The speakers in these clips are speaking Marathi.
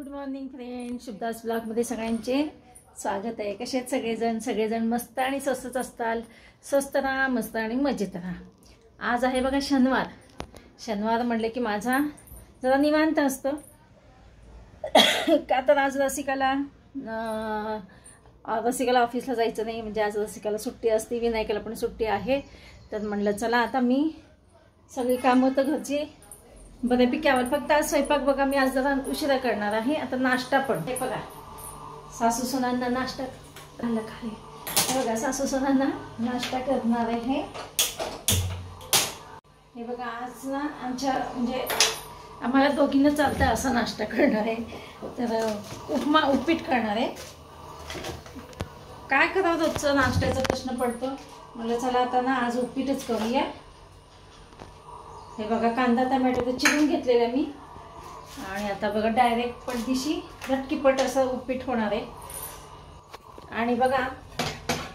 गुड मॉर्निंग फ्रेंड, शुभदास ब्लॉगमध्ये सगळ्यांचे स्वागत आहे। कसे आहेत सगळेजण मस्त आणि स्वस्तच असताल। स्वस्त राहा, मस्त आणि मजेत राहा। आज आहे बघा शनिवार म्हटले की माझा जरा निवांत असतो का तर आज रसिकाला ऑफिसला जायचं नाही, म्हणजे आज रसिकाला सुट्टी असते, विनायकाला पण सुट्टी आहे। तर म्हणलं चला आता मी सगळी कामं तर घरची बऱ्यापैकी आवड, फक्त आज स्वयंपाक बघा मी आज जरा उशिरा करणार आहे। आता नाश्ता पण हे बघा, सासू सुनांना नाश्ता खायला हे बघा, सासू सुनांना नाश्ता करणार आहे। हे बघा आज ना आमच्या म्हणजे आम्हाला दोघींना चालतं असा नाश्ता करणार आहे। तर उपमा उपीट करणार आहे। काय करावं रोजचं नाश्त्याचा प्रश्न पडतो, मला चला आता ना आज उपीटच करूया। हे बघा कांदा टोमॅटो तर चिरून घेतलेला मी, आणि आता बघा डायरेक्ट पटदिशी झटकीपट असं उपीट होणार आहे। आणि बघा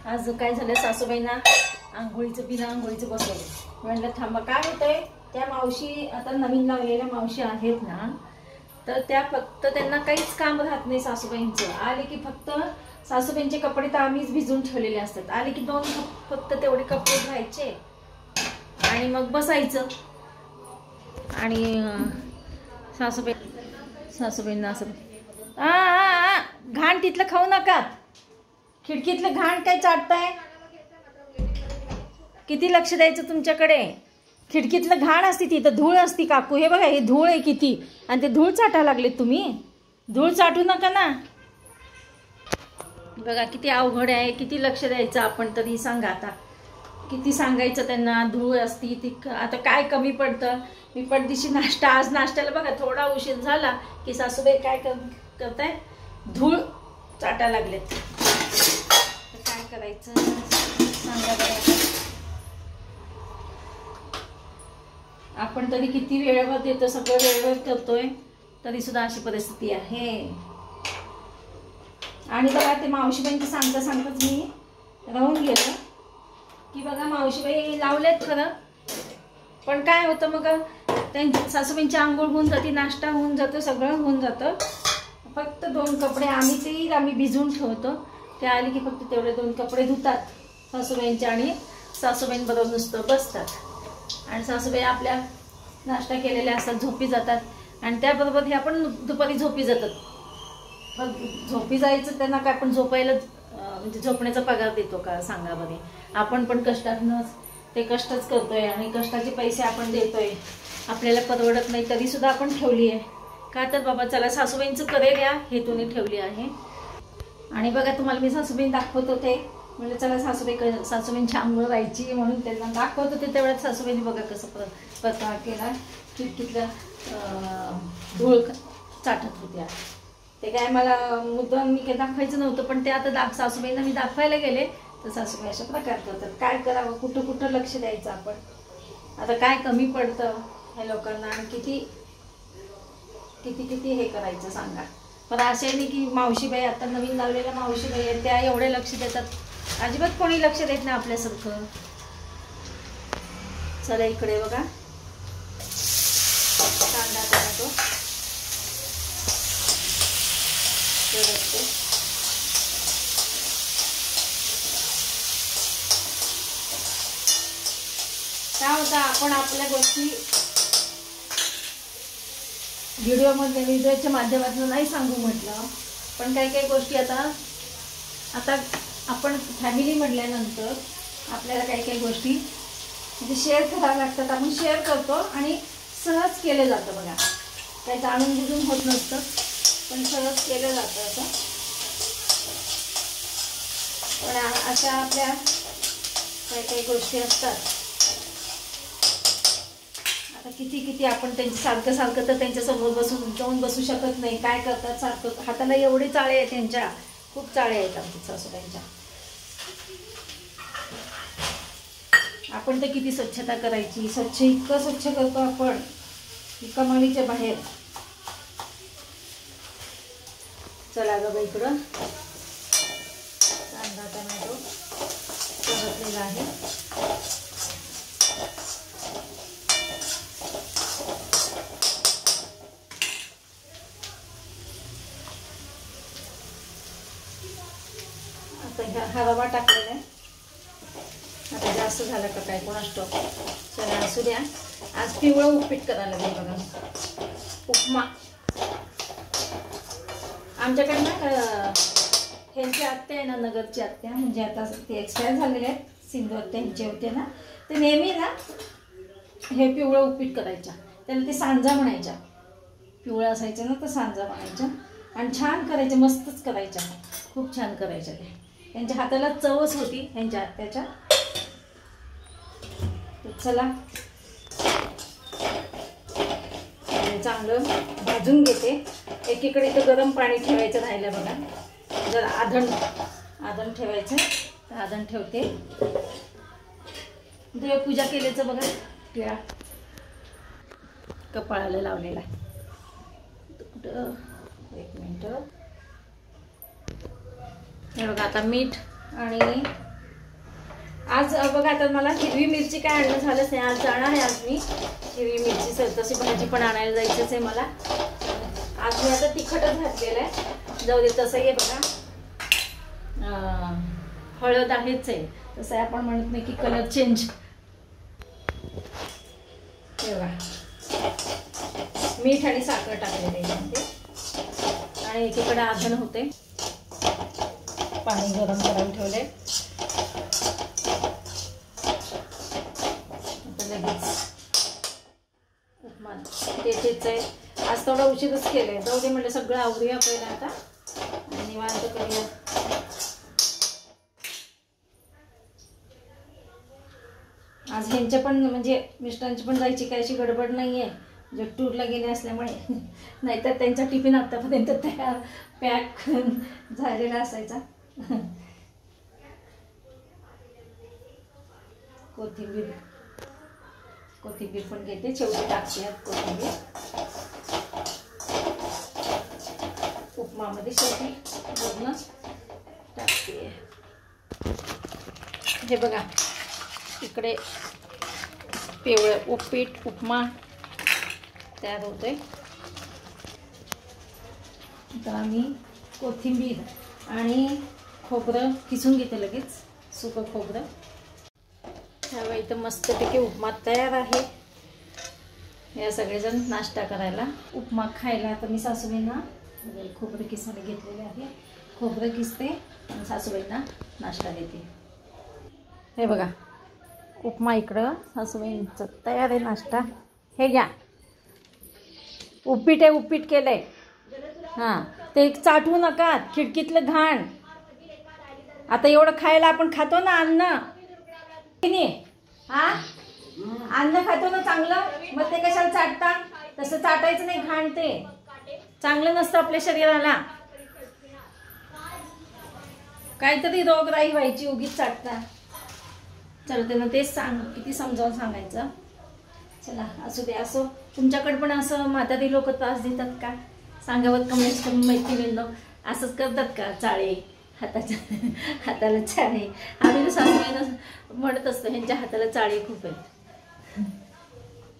आज काय झालं, सासूबाईंना बिना आंघोळीचं बसवलं। म्हणलं थांबा काय होतंय, त्या मावशी आता नवीन लावलेल्या मावशी आहेत ना, तर त्या फक्त त्यांना काहीच काम राहत नाही सासूबाईंचं। आले की फक्त सासूबाईंचे कपडे तर आम्हीच भिजून ठेवलेले असतात, आले की दोन फक्त तेवढे कपडे धुवायचे आणि मग बसायचं। आणि सासूबाईंना असं घाण तिथलं खाऊ नका, खिडकीतलं घाण काय चाटताय, किती लक्ष द्यायचं तुमच्याकडे। खिडकीतलं घाण असते, तिथं धूळ असती काकू, हे बघा हे धूळ आहे किती, आणि ते धूळ चाटायला लागले तुम्ही, धूळ चाटू नका ना। बघा किती अवघड आहे, किती लक्ष द्यायचं आपण तरी सांगा, आता किती सांगायचं त्यांना, धूळ असती ती, आता काय कमी पडतं। मी पटदिशी नाश्ता, आज नाश्त्याला बघा थोडा उशीर झाला की सासूबाई काय करताय, धूळ चाटायला लागलेत। तर काय करायचं सांगा बघा, आपण तरी किती वेळेवर देतो, सगळं वेळेवर करतोय, तरी सुद्धा अशी परिस्थिती आहे। आणि बघा ते मावशीबाईंचं सांगताच मी राहून गेलं की बघा मावशीबाई लावलेत खरं, पण काय होतं मग त्यांची सासूबाईंची आंघोळ होऊन जाते, नाश्ता होऊन जातो, सगळं होऊन जातं, फक्त दोन कपडे आम्ही भिजवून ठेवतो, ते आले की फक्त तेवढे दोन कपडे धुतात सासूबाईंचे, आणि सासूबाईंबरोबर नुसतं बसतात। आणि सासूबाई आपल्या नाश्ता केलेल्या असतात, झोपी जातात, आणि त्याबरोबर हे आपण दुपारी झोपी जातात। मग झोपी जायचं त्यांना काय, आपण झोपायला म्हणजे झोपण्याचा पगार देतो का सांगा बरे। आपण पण कष्टातनंच ते कष्टच करतोय, आणि कष्टाचे पैसे आपण देतोय, आपल्याला परवडत नाही तरी सुद्धा आपण ठेवली आहे का, तर बाबा चला सासूबाईंचं करेल या हेतूने ठेवली आहे। आणि बघा तुम्हाला मी सासूबाई दाखवत होते, म्हणजे चला सासूबाईंची आंघोळ व्हायची म्हणून त्यांना दाखवत होते, तेवढ्यात सासूबाईंनी बघा कसं प्रकार केला, खिडकीतल्या धूळ चाटत होत्या। ते काय मला मुद्दाम मी काही दाखवायचं नव्हतं, पण ते आता सासूबाईंना मी दाखवायला गेले तर सासूबाई अशा प्रकार करतात। काय करावं, कुठं लक्ष द्यायचं आपण, आता काय कमी पडतं ह्या लोकांना, आणि किती हे करायचं सांगा। पण असे नाही की मावशीबाई आता नवीन लावलेल्या मावशीबाई आहेत त्या एवढे लक्ष देतात, अजिबात कोणी लक्ष देत नाही आपल्यासारखं। चला इकडे बघा कांदा टोमॅटो काय होतं, आपण आपल्या गोष्टी व्हिडिओच्या माध्यमातून नाही सांगू म्हटलं, पण काही गोष्टी आता आपण फॅमिली म्हटल्यानंतर आपल्याला काही गोष्टी म्हणजे शेअर कराव्या लागतात। आपण शेअर करतो आणि सहज केलं जातं बघा, काही जाणून बुजून होत नसतं, पण सहज केलं जातं असं। पण अशा आपल्या काही गोष्टी असतात, आता किती आपण त्यांची सारखं तर त्यांच्यासमोर जाऊन बसू शकत नाही। काय करतात, सारखं हाताला एवढे चाळे आहेत त्यांच्या, खूप चाळे आहेत आमच्या सासूबाईंच्या। आपण तर किती स्वच्छता करायची, इतकं स्वच्छ करतो आपण कमालीच्या बाहेर। चला बघा इकडं कांदा टोमॅटो घातलेला आहे, मस्त हा रवा टाकलेला आहे. आता जास्त झालं का काय कोणास ठाऊक. चला असू द्या. आज पिवळं उपीट करायला लागेल बघा. उपमा आमच्याकडे ना ह्यांची आत्या आहे ना, नगरची आत्या, म्हणजे आता ते एक्सपायर झालेले आहेत, सिंधू आत्या ह्यांचे होते ना, ते नेहमी ना हे पिवळं उपीट करायच्या. त्याला ते सांजा म्हणायच्या. पिवळं असायचं ना तर सांजा म्हणायच्या. आणि छान करायच्या, मस्तच करायच्या, खूप छान करायच्या. ते त्यांच्या हाताला चवच होती ह्यांच्या आत्याच्या. चला चांगलं भाजून घेते. एकीकडे इथं गरम पाणी ठेवायचं राहिलं बघा. जर आधण ठेवायचं तर आधण ठेवते. देवपूजा केल्याचं बघा टिळा कपाळाला लावलेला आहे. एक मिनटं. हे बघा आता मीठ. आणि आज बघा आता मला हिरवी मिरची काय आणणं झालंच नाही. आज जाणार आहे आज मी हिरवी मिरची तशी भाजी पण आणायला जायचंच आहे मला. आज मी आता तिखटच घातलेलं आहे. जाऊ दे. तसं आहे बघा हळद आहेच आहे. तसं आपण म्हणत नाही की कलर चेंज. हे बघा मीठ आणि साखर टाकलेले आहे. आणि एकीकडे आधण होते. पाणी गरम करायला ठेवले. उपमा तेच आहे. आज थोडा उशीरच केलंय. जाऊ दे म्हटलं सगळं आवरूया पहिला आता आणि निवांत करूया. आज ह्यांच्या पण म्हणजे मिस्टरांची पण जायची काही अशी गडबड नाही आहे. जे टूरला गेले असल्यामुळे. नाहीतर त्यांचा टिफिन आतापर्यंत तयार पॅक झालेला असायचा. कोथिंबीर पण घेते. शेवटी टाकते कोथिंबीर उपमामध्ये. शेवटी बघणं टाकते. हे बघा इकडे पिवळं उपीट उपमा तयार होतोय. तर आम्ही कोथिंबीर आणि खोबरं किसून घेते लगेच. सुकं खोबरं. ह्यावेळी इथं मस्तपैकी उपमा तयार आहे. या सगळेजण नाश्ता करायला उपमा खायला. तर मी सासूबाईंना खोबरं किसायला घेतलेले आहे. खोबरं किसते आणि सासूबाईंना नाश्ता देते. हे बघा उपमा इकडं सासूबाईंचं तयार आहे नाश्ता. हे घ्या उपीट आहे. उपीट केलंय. हां ते चाटवू नका. खिडकीतलं घाण. आता एवढं खायला आपण खातो ना अन्न. हा अन्न खातो ना चांगलं. मग ते कशाला चाटता. तसं चाटायचं नाही. घाण ते चांगलं नसतं आपल्या शरीराला. काहीतरी रोगराई व्हायची उगीच चाटता. चला त्यांना तेच किती समजावून सांगायचं. चला असू दे. असो तुमच्याकडे पण असं म्हातारी लोक त्रास देतात का सांगावं कमेंट्स करून. मैत्रिणींनो असंच करतात का चाळे हाताला चाळे. आम्ही सासूबाईंना म्हणत असतो ह्यांच्या हाताला चाळे खूप आहेत.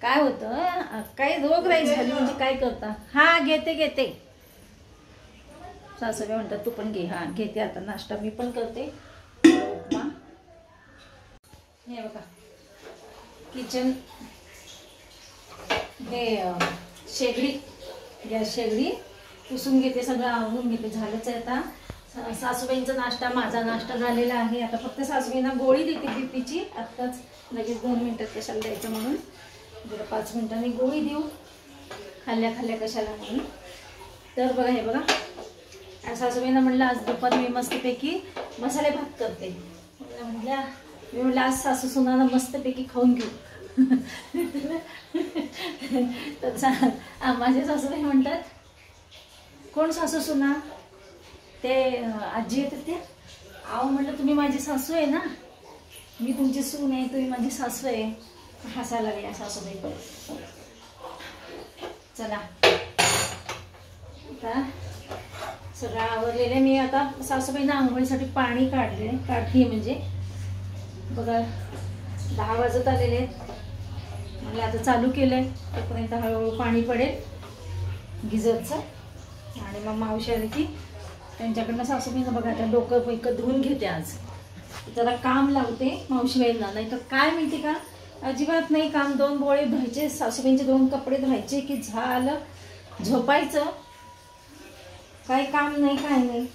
काय होतं काही रोगराई झाली म्हणजे काय करता. हा घेते सासूबाई म्हणतात तू पण घे. हा घेते आता नाश्ता मी पण करते उपमा. हे बघा किचन हे शेगडी गॅस शेगडी पुसून घेते. सगळं आवरून घेते. झालंच आहे आता. सासूबाईंचा नाश्ता माझा नाश्ता झालेला आहे. आता फक्त सासूबाईंना गोळी देते बीपीची. आत्ताच लगेच 2 मिनिटात कशाला द्यायचं म्हणून. जरा 5 मिनिटांनी गोळी देऊ. खाल्ल्या कशाला म्हणून. तर बघा हे बघा. आणि सासूबाईंना म्हटलं आज दुपार मी मस्तपैकी मसाले भात करते. मी म्हटलं आज सासू सुनाला मस्तपैकी खाऊन घेऊ. तर माझे सासूबाई म्हणतात कोण सासू सुना. ते आजी येतात ते. आहो म्हटलं तुम्ही माझी सासू आहे ना. मी तुमची सून आहे. तुम्ही माझी सासू आहे. हसायला लागल्या सासूबाई. चला आता सगळं आवरलेलं. मी आता सासूबाईंना आंघोळीसाठी पाणी काढते. म्हणजे बघा 10 वाजत आलेले आहेत. मला आता चालू केलंय. तोपर्यंत हळूहळू पाणी पडेल गिझरचं. आणि मग मावशी आली की त्यांच्याकडनं सासूबाईंना बघा आता डोकं पैकं धुवून घेते. आज जरा काम लावते मावशीबाईंना, नाही तर काय माहिती का अजिबात नाही काम. 2 बोळे धुवायचे, सासूबाईंचे 2 कपडे धुवायचे की झालं, झोपायचं. काही काम नाही, काय नाही.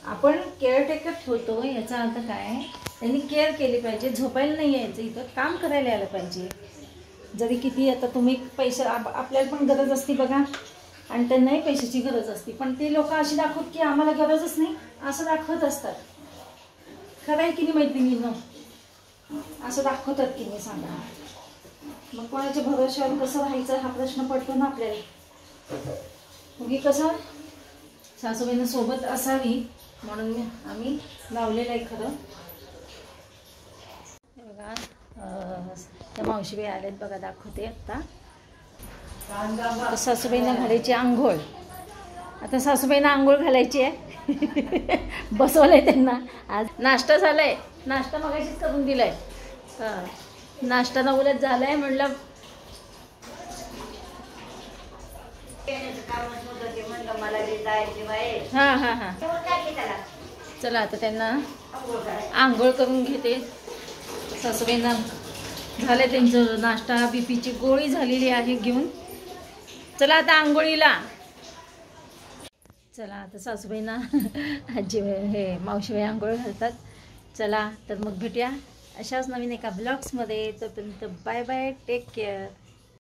आपण केअरटेकर ठेवतो याचा अर्थ काय, त्यांनी केअर केली पाहिजे. झोपायला नाही यायचं, इथं काम करायला यायला पाहिजे. जरी किती आता तुम्ही पैसे आपल्याला पण गरज असते बघा, आणि त्यांनाही पैशाची गरज असते, पण ते लोक अशी दाखवत की आम्हाला गरजच नाही असं दाखवत असतात. खरं आहे की नाही मैत्रिणींनो, असं दाखवतात की नाही सांगा. मग कोणाच्या भरोश्यावर कसं राहायचं हा प्रश्न पडतो ना आपल्याला. मग कसं सासूबाईंना सोबत असावी म्हणून आम्ही लावलेलं आहे. खरं बघा त्या मावशीबाई आल्यात बघा, दाखवते आत्ता. सासूबाईंना घालायची आंघोळ. आता सासूबाईंना आंघोळ घालायची आहे. बसवलंय त्यांना. आज नाश्ता झालाय, नाश्ता मगाशीच करून दिलाय. हां, नाश्ता नवलच झालाय. म्हणलं हां हां हां, चला आता त्यांना आंघोळ करून घेते. सासूबाईंना झालं त्यांचं नाश्ता, बीपीची गोळी झालेली आहे घेऊन. चला आता आंघोळीला. चला आता सासूबाईंना आजी हे मावशीबाई आंघोळ घालतात. चला तर मग भेटूया अशाच नवीन एका ब्लॉग्समध्ये. तोपर्यंत बाय बाय, टेक केअर.